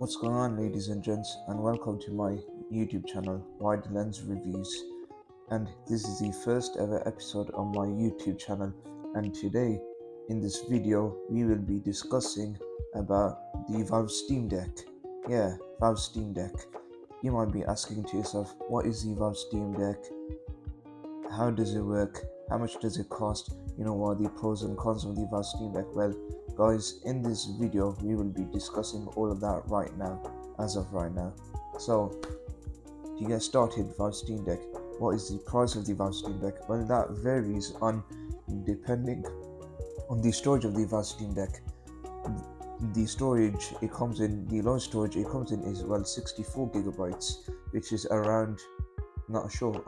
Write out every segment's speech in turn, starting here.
What's going on, ladies and gents, and welcome to my YouTube channel, Wide Lens Reviews. And this is the first ever episode on my YouTube channel, and today in this video we will be discussing about the Valve Steam Deck. Yeah, Valve Steam Deck. You might be asking to yourself, what is the Valve Steam Deck? How does it work? How much does it cost? What are the pros and cons of the Valve Steam Deck? Well, guys, in this video we will be discussing all of that right now, as of right now. So to get started, Valve Steam Deck, what is the price of the Valve Steam Deck? Well, that varies depending on the storage of the Valve Steam Deck. The storage it comes in, the lowest storage it comes in is 64 gigabytes, which is around, not sure,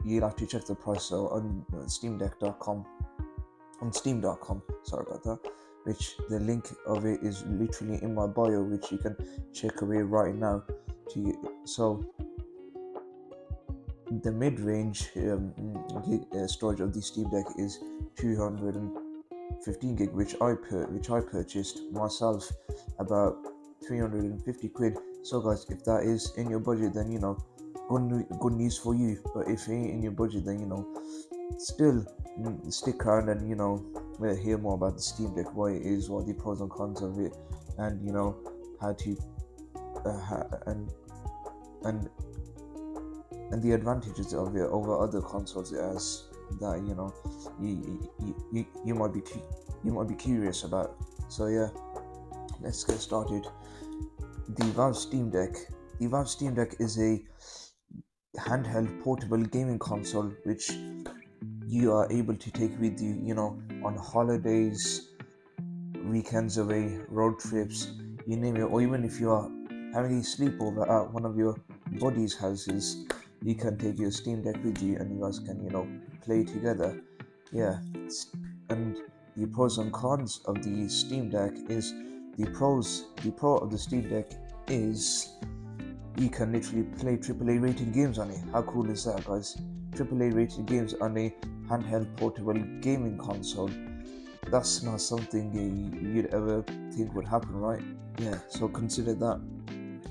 you'll have to check the price. So on steamdeck.com, on steam.com, sorry about that, which the link of it is literally in my bio, which you can check away right now. So the mid-range storage of the Steam Deck is 215 gig, which I purchased myself about 350 quid. So guys, if that is in your budget, then good news for you. But if it ain't in your budget, then still stick around and we'll hear more about the Steam Deck, what it is, what are the pros and cons of it, and how to and the advantages of it over other consoles, as that you might be curious about. So yeah, let's get started. The Valve Steam Deck is a handheld portable gaming console which you are able to take with you on holidays, weekends away, road trips, you name it, or even if you are having a sleepover at one of your buddies' houses, you can take your Steam Deck with you and you guys can play together. Yeah, and the pros and cons of the Steam Deck is the pro of the Steam Deck is you can literally play AAA rated games on it. How cool is that, guys? AAA rated games on a handheld portable gaming console. That's not something you'd ever think would happen, right? Yeah, so consider that.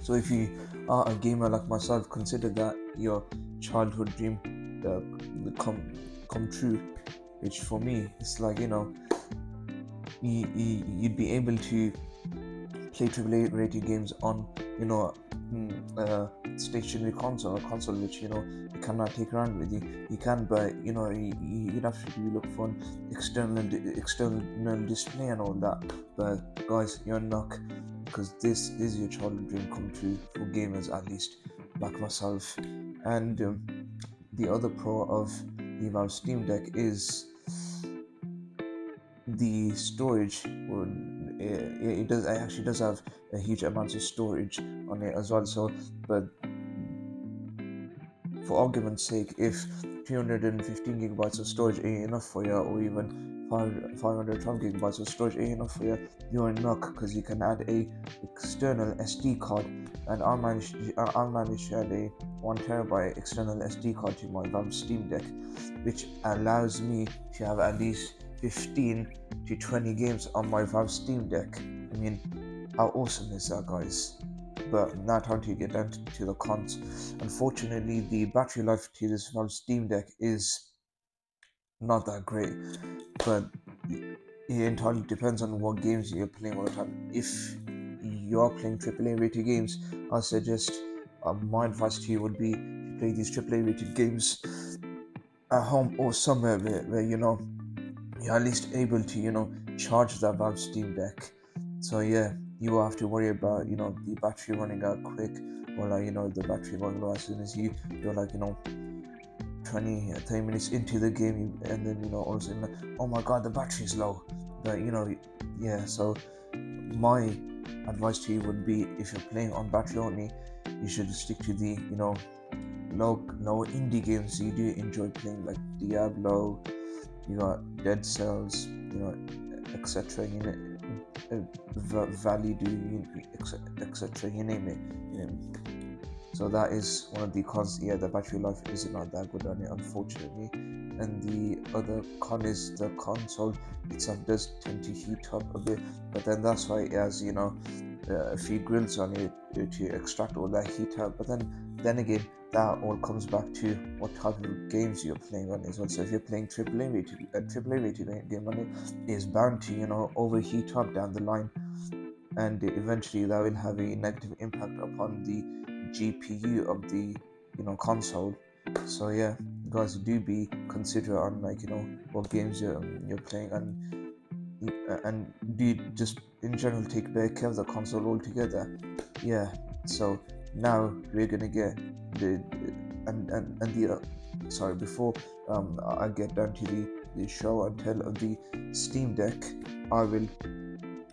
So if you are a gamer like myself, consider that your childhood dream come true, which for me it's like you'd be able to play AAA rated games on stationary console, a console which you cannot take around with you. You can, but you'd have to look for an external display and all that. But guys, you're in luck, because this is your childhood dream come true for gamers, at least like myself. And the other pro of the Valve Steam Deck is the storage. It actually does have a huge amount of storage on it as well. So, but for argument's sake, if 215 gigabytes of storage ain't enough for you, or even 512 gigabytes of storage ain't enough for you, you're in luck, because you can add a external SD card. And I managed to add a 1 terabyte external SD card to my Valve Steam Deck, which allows me to have at least 15 to 20 games on my Valve Steam Deck. I mean, how awesome is that, guys? But now time to get down to the cons. Unfortunately, the battery life to this Valve Steam Deck is not that great, but it entirely depends on what games you're playing all the time. If you are playing AAA rated games, I suggest my advice to you would be to play these AAA rated games at home or somewhere where you're at least able to charge that Valve Steam Deck. So yeah, you will have to worry about the battery running out quick, or the battery going low as soon as you're 20-30 minutes into the game, and then all of a sudden, oh my god, the battery is low. But yeah, so my advice to you would be, if you're playing on battery only, you should stick to the low indie games you do enjoy playing, like Diablo, you got Dead Cells, etc. Value do, etc. You name it. So that is one of the cons. Yeah, the battery life is not that good on it, unfortunately. and the other con is the console itself does tend to heat up a bit, but then that's why it has, a few grills on it to extract all that heat out. But then again, that all comes back to what type of games you're playing on as well. So if you're playing AAA rated game on it, is bound to overheat up down the line, and eventually that will have a negative impact upon the GPU of the console. So yeah, guys, do be considerate on what games you're playing, and do just in general take better care of the console altogether. Yeah. So now we're gonna get the sorry, before I get down to the show and tell of the Steam Deck, I will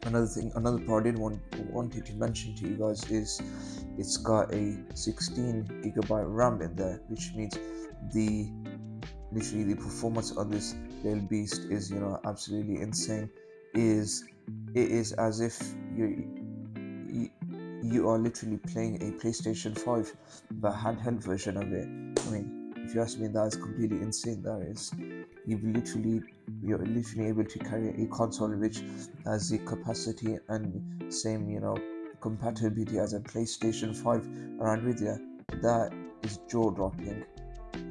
another part I wanted to mention to you guys is it's got a 16GB RAM in there, which means literally the performance on this little beast is absolutely insane. It is as if you are literally playing a PlayStation 5, the handheld version of it. I mean, if you ask me, that is completely insane. That is, you're literally able to carry a console which has the capacity and same compatibility as a PlayStation 5 around with you. That is jaw-dropping.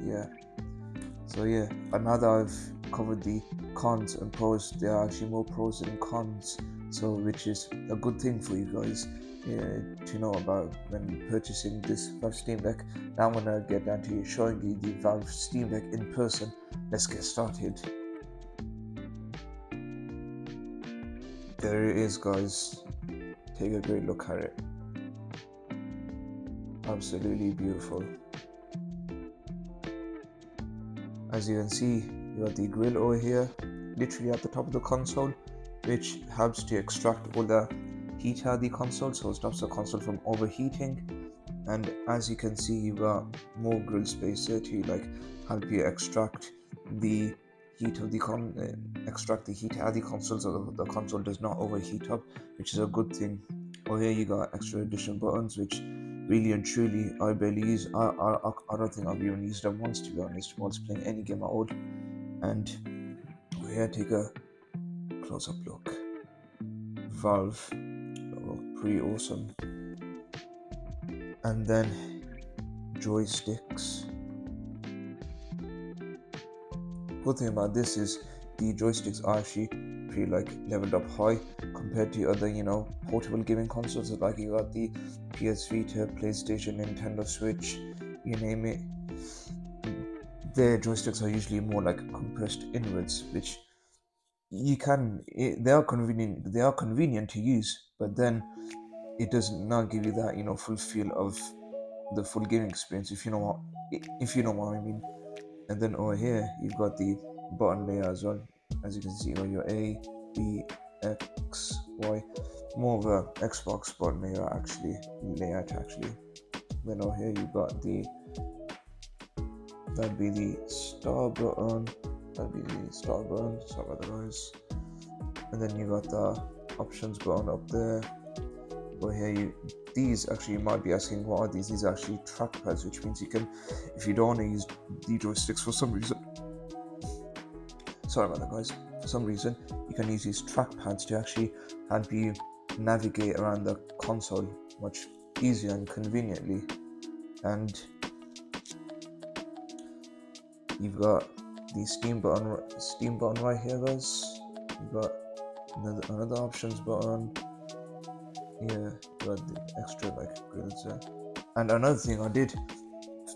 Yeah. So yeah, and now that I've covered the cons and pros, there are actually more pros than cons, so which is a good thing for you guys to know about when purchasing this Valve Steam Deck. Now I'm gonna get down to showing you the Valve Steam Deck in person. Let's get started. There it is, guys. Take a great look at it. Absolutely beautiful. As you can see, you got the grill over here, literally at the top of the console, which helps to extract all the heat out of the console, so it stops the console from overheating. And as you can see, you got more grill space there to help you extract the heat of the heat out of the console, so the console does not overheat up, which is a good thing. Over here you got extra additional buttons, which really and truly I barely use. I don't think I've even used them once, to be honest, whilst playing any game at all. And over here, take a close-up look. Valve, pretty awesome. And then joysticks. Good thing about this is the joysticks are actually pretty leveled up high compared to other portable gaming consoles. Like you got the PS Vita, PlayStation, Nintendo Switch, you name it. Their joysticks are usually more compressed inwards, which they are convenient to use, but then it does not give you that full feel of the full gaming experience, if you know what I mean. And then over here you've got the button layer as well. As you can see, your A, B, X, Y, more of a Xbox button layout actually. Then over here you got that'd be the start button. Sorry about the noise. And then you got the options button up there. Over here these actually, you might be asking, what are these? These are actually trackpads, which means you can, if you don't want to use the joysticks for some reason, sorry about that guys, for some reason you can use these trackpads to actually help you navigate around the console much easier and conveniently. And you've got the Steam button right here, guys. You've got another options button. Yeah, you got the extra grills there. And another thing I did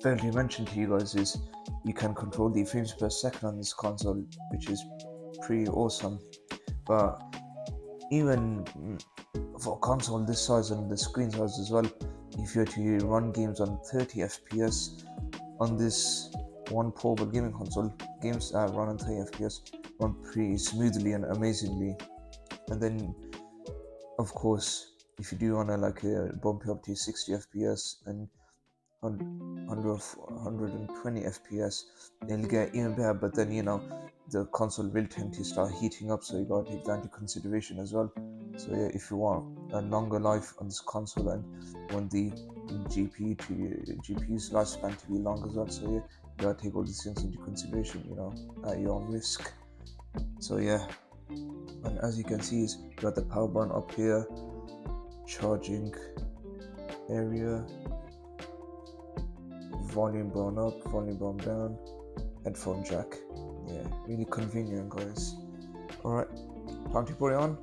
fail to mention to you guys is you can control the frames per second on this console, which is pretty awesome. But even for a console this size and the screen size as well, if you're to run games on 30 FPS on this one portable gaming console, games that run on 30 FPS run pretty smoothly and amazingly. And then of course, if you do want to bump it up to 60 FPS and 120 FPS, it'll get even better. But then the console will tend to start heating up, so you gotta take that into consideration as well. So yeah, if you want a longer life on this console and want the GPU's lifespan to be long as well. So yeah, you gotta take all these things into consideration, at your own risk. So yeah, and as you can see, is you got the power button up here, charging area, volume button up, volume button down, headphone jack. Yeah, really convenient, guys. Alright, time to put it on.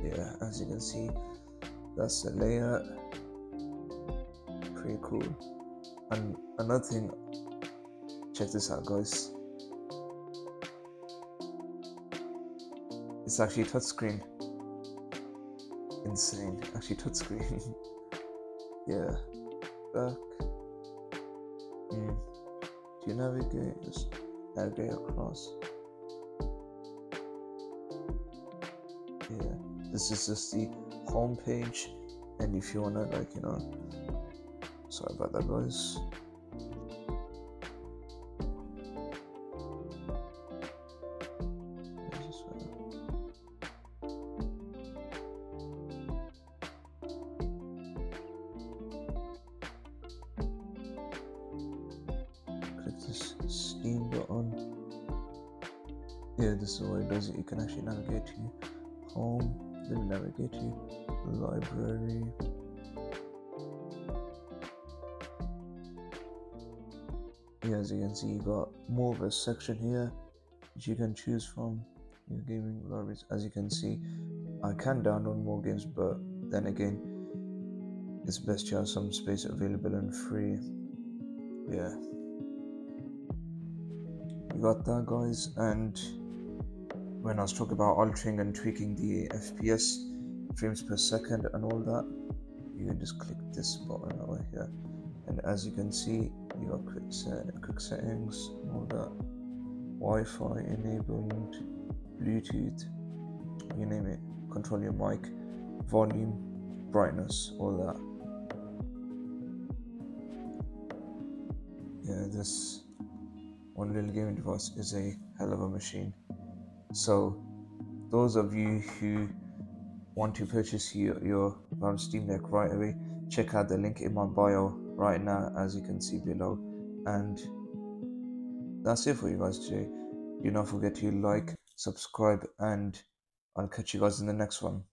Yeah, as you can see, that's the layout. Pretty cool. And another thing, check this out, guys. It's actually a touchscreen. Insane, actually touchscreen. Yeah, back. Do you navigate? Just navigate across. Yeah, this is just the home page, and if you wanna, sorry about that, guys. Click this Steam button. Yeah, this is what it does. You can actually navigate to home, then navigate to library. Yeah, as you can see, you got more of a section here which you can choose from your gaming libraries. As you can see, I can download more games, but then again, it's best to have some space available and free. Yeah, you got that, guys. And when I was talking about altering and tweaking the FPS, frames per second and all that, you can just click this button over here, and as you can see, you got quick settings, all that, Wi-Fi enabled, Bluetooth, you name it, control your mic, volume, brightness, all that. Yeah, this one little gaming device is a hell of a machine. So those of you who want to purchase your Valve Steam Deck right away, check out the link in my bio right now, as you can see below. And that's it for you guys today. Do not forget to like, subscribe, and I'll catch you guys in the next one.